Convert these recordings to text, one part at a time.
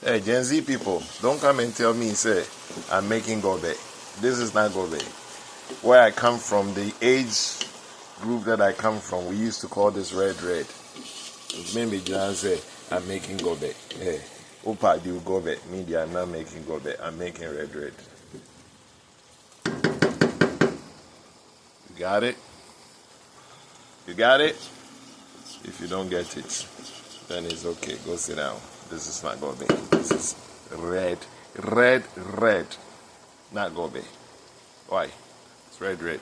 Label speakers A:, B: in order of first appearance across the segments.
A: Hey, Gen Z people, don't come and tell me, say, I'm making gobe. This is not gobe. Where I come from, the age group that I come from, we used to call this red. Maybe John say, I'm making gobe. Hey, Opa do gobe. Media, I'm not making gobe. I'm making red. You got it? You got it? If you don't get it, then it's okay. Go sit down. This is not gobe. This is red. Not gobe. Why? It's red.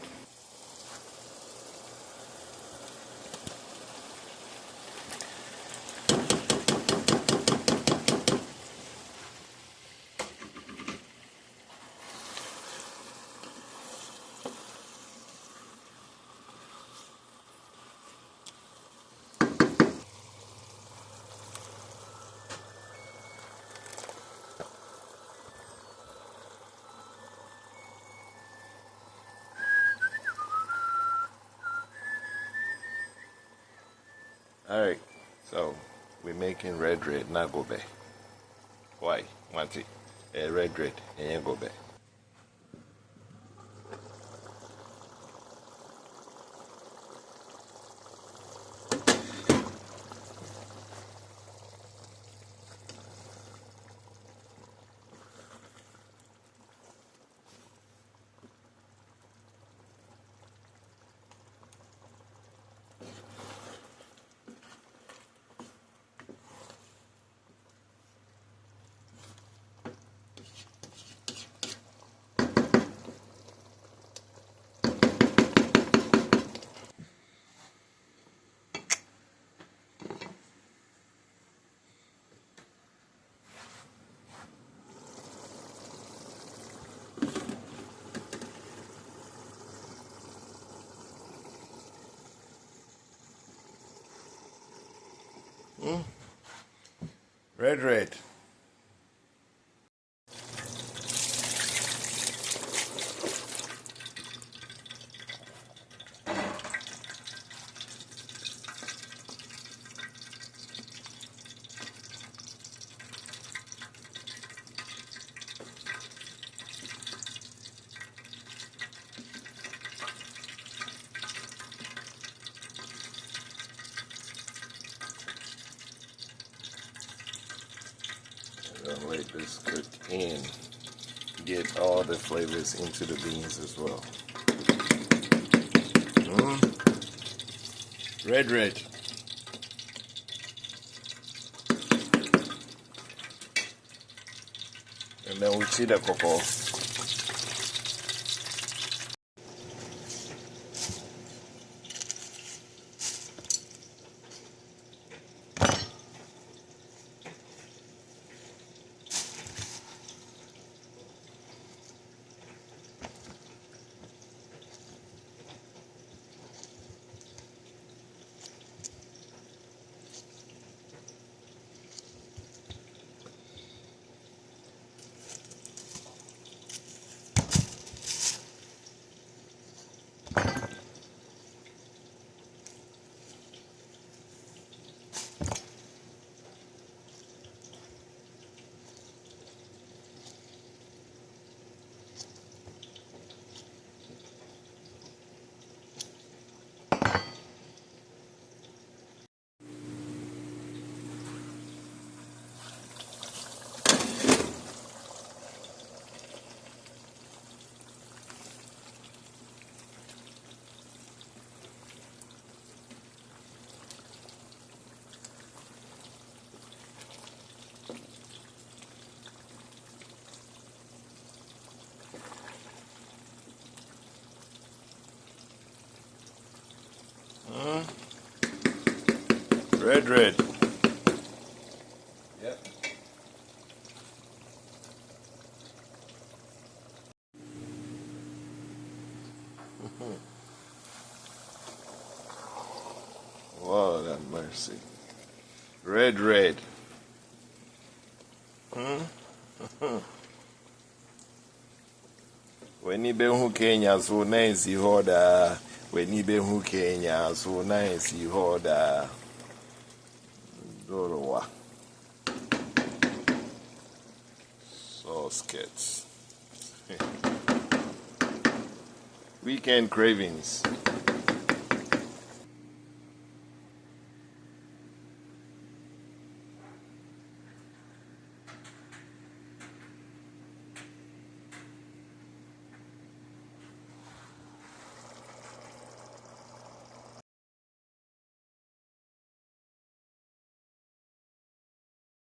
A: Alright, so we're making red, not gobe. Why? Mati? Red, and gobe. Red. Gonna let this cook in. Get all the flavors into the beans as well. Red. And then we see the cocoa. Red. Yep. Lord have mercy. Red. When you be who Kenya so nice you order. When you be who Kenya so nice you order. Dorowa. skirts. Weekend cravings.